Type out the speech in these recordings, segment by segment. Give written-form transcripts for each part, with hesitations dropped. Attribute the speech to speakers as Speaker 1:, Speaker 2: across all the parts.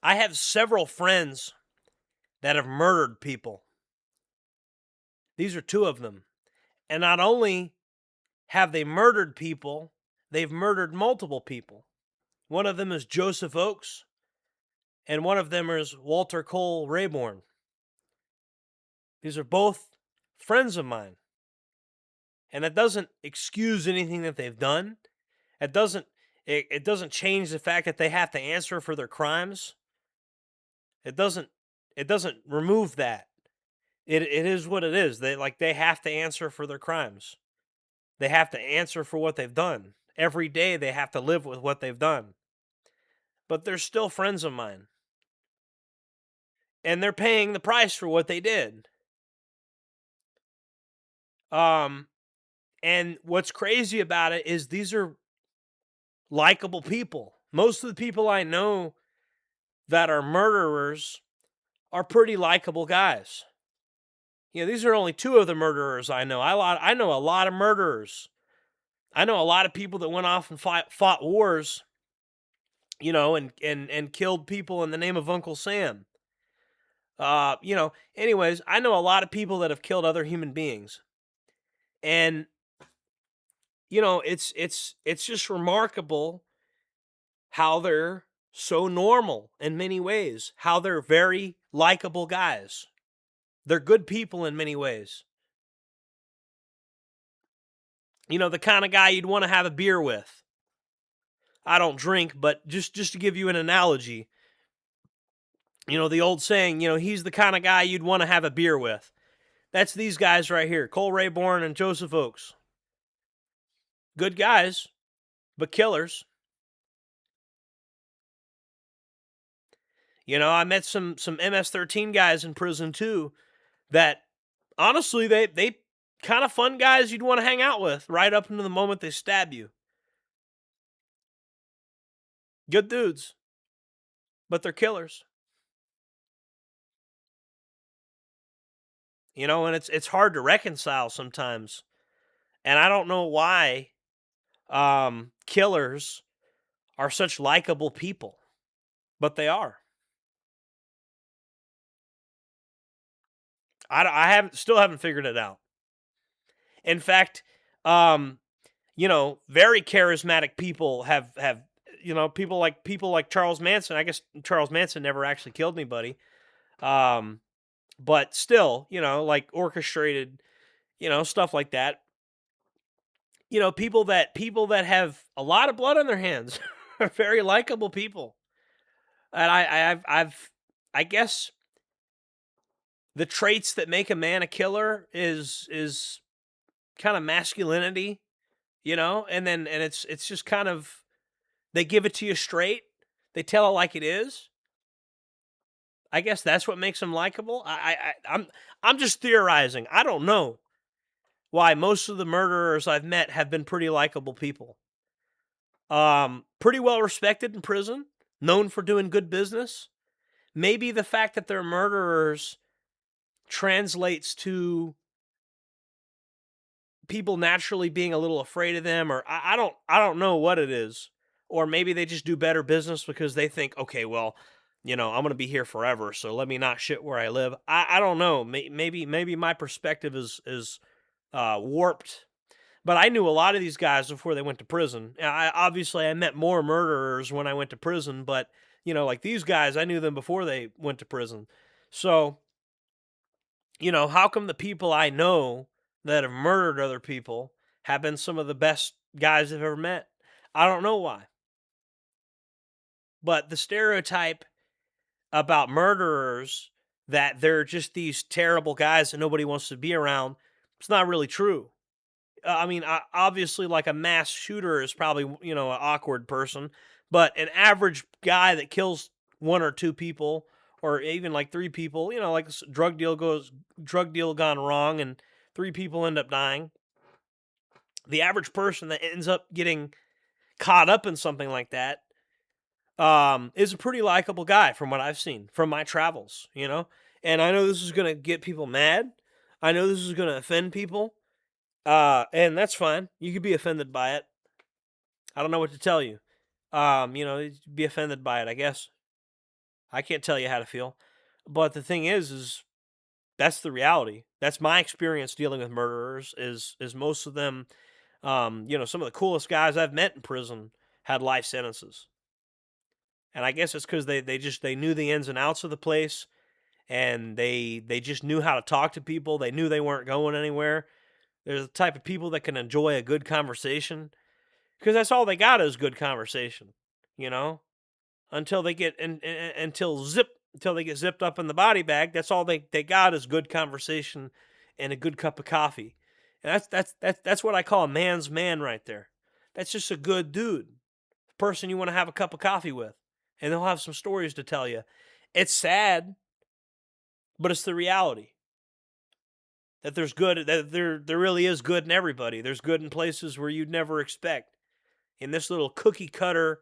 Speaker 1: I have several friends that have murdered people. These are two of them. And not only have they murdered people, they've murdered multiple people. One of them is Joseph Oakes, and one of them is Walter Cole Rayborn. These are both friends of mine. And that doesn't excuse anything that they've done. It doesn't it doesn't change the fact that they have to answer for their crimes. It doesn't remove that. It is what it is. They have to answer for their crimes. They have to answer for what they've done. Every day they have to live with what they've done. But they're still friends of mine. And they're paying the price for what they did. And what's crazy about it is these are likable people. Most of the people I know that are murderers are pretty likable guys. These are only two of the murderers I know. I know a lot of murderers. I know a lot of people that went off and fought wars, and killed people in the name of Uncle Sam. Anyways, I know a lot of people that have killed other human beings. And it's just remarkable how they're so normal in many ways, how they're very likable guys. They're good people in many ways. The kind of guy you'd want to have a beer with. I don't drink, but just to give you an analogy, the old saying, he's the kind of guy you'd want to have a beer with. That's these guys right here, Cole Rayborn and Joseph Oakes. Good guys, but killers. I met some MS-13 guys in prison too that honestly they kind of fun guys you'd want to hang out with right up into the moment they stab you. Good dudes, but they're killers. And it's hard to reconcile sometimes. And I don't know why killers are such likable people, but they are. I still haven't figured it out. In fact, very charismatic people have people like Charles Manson. I guess Charles Manson never actually killed anybody. But still, like orchestrated, stuff like that. People that have a lot of blood on their hands are very likable people. And I guess the traits that make a man a killer is kind of masculinity, and it's just kind of, they give it to you straight. They tell it like it is. I guess that's what makes them likable. I'm just theorizing. I don't know why most of the murderers I've met have been pretty likable people. Pretty well respected in prison, known for doing good business. Maybe the fact that they're murderers translates to people naturally being a little afraid of them, or I don't know what it is. Or maybe they just do better business because they think, okay, well, I'm going to be here forever, so let me not shit where I live. I don't know. Maybe my perspective is warped. But I knew a lot of these guys before they went to prison. I met more murderers when I went to prison, but like these guys, I knew them before they went to prison. So, how come the people I know that have murdered other people have been some of the best guys I've ever met? I don't know why. But the stereotype about murderers, that they're just these terrible guys that nobody wants to be around, it's not really true. Obviously, like a mass shooter is probably, an awkward person, but an average guy that kills one or two people, or even like three people, like a drug deal gone wrong and three people end up dying. The average person that ends up getting caught up in something like that is a pretty likable guy from what I've seen from my travels, And I know this is going to get people mad. I know this is going to offend people. And that's fine. You could be offended by it. I don't know what to tell you. Be offended by it, I guess. I can't tell you how to feel. But the thing is that's the reality. That's my experience dealing with murderers. Is most of them, some of the coolest guys I've met in prison had life sentences, and I guess it's because they knew the ins and outs of the place, and they just knew how to talk to people. They knew they weren't going anywhere. They're the type of people that can enjoy a good conversation because that's all they got is good conversation, you know. Until they get until they get zipped up in the body bag. That's all they got is good conversation and a good cup of coffee. And that's what I call a man's man right there. That's just a good dude, the person you want to have a cup of coffee with, and they'll have some stories to tell you. It's sad, but it's the reality that there's good that there really is good in everybody. There's good in places where you'd never expect. In this little cookie cutter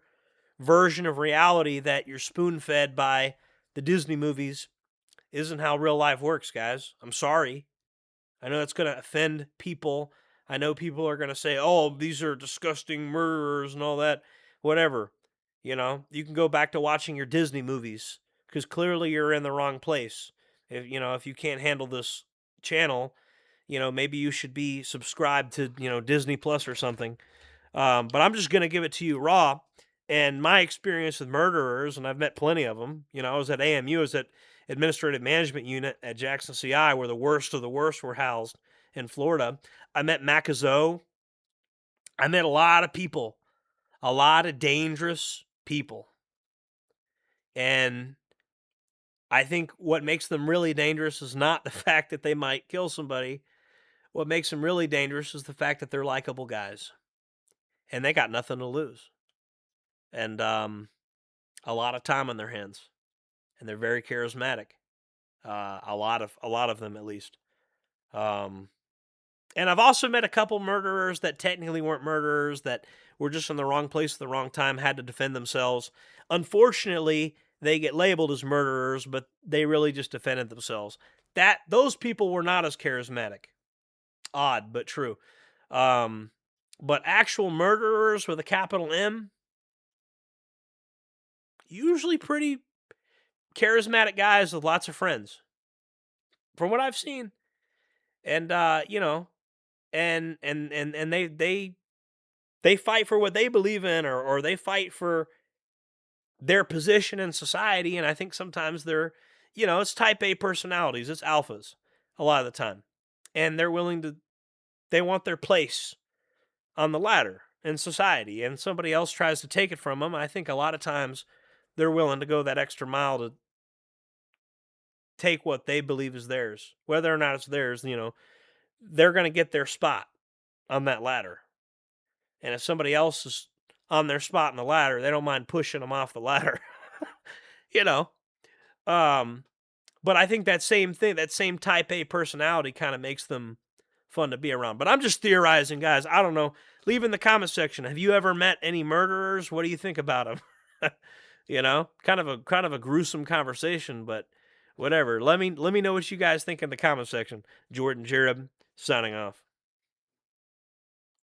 Speaker 1: version of reality that you're spoon fed by the Disney movies isn't how real life works, guys. I'm sorry. I know that's going to offend people. I know people are going to say, oh, these are disgusting murderers and all that. Whatever. You can go back to watching your Disney movies because clearly you're in the wrong place. If you can't handle this channel, maybe you should be subscribed to, Disney Plus or something. But I'm just going to give it to you raw. And my experience with murderers, and I've met plenty of them. I was at AMU, I was at Administrative Management Unit at Jackson CI, where the worst of the worst were housed in Florida. I met Macazo. I met a lot of people, a lot of dangerous people. And I think what makes them really dangerous is not the fact that they might kill somebody. What makes them really dangerous is the fact that they're likable guys. And they got nothing to lose. And a lot of time on their hands, and they're very charismatic. A lot of them, at least. And I've also met a couple murderers that technically weren't murderers, that were just in the wrong place at the wrong time, had to defend themselves. Unfortunately, they get labeled as murderers, but they really just defended themselves. Those people were not as charismatic. Odd, but true. But actual murderers with a capital M, usually pretty charismatic guys with lots of friends, from what I've seen. And and they fight for what they believe in, or they fight for their position in society. And I think sometimes it's type A personalities, it's alphas a lot of the time, and they want their place on the ladder in society, and somebody else tries to take it from them. I think a lot of times they're willing to go that extra mile to take what they believe is theirs. Whether or not it's theirs, they're going to get their spot on that ladder. And if somebody else is on their spot in the ladder, they don't mind pushing them off the ladder. you know. But I think that same thing, that same type A personality kind of makes them fun to be around. But I'm just theorizing, guys. I don't know. Leave in the comment section. Have you ever met any murderers? What do you think about them? Kind of a gruesome conversation, but whatever. Let me know what you guys think in the comment section. Jordan Jareb signing off.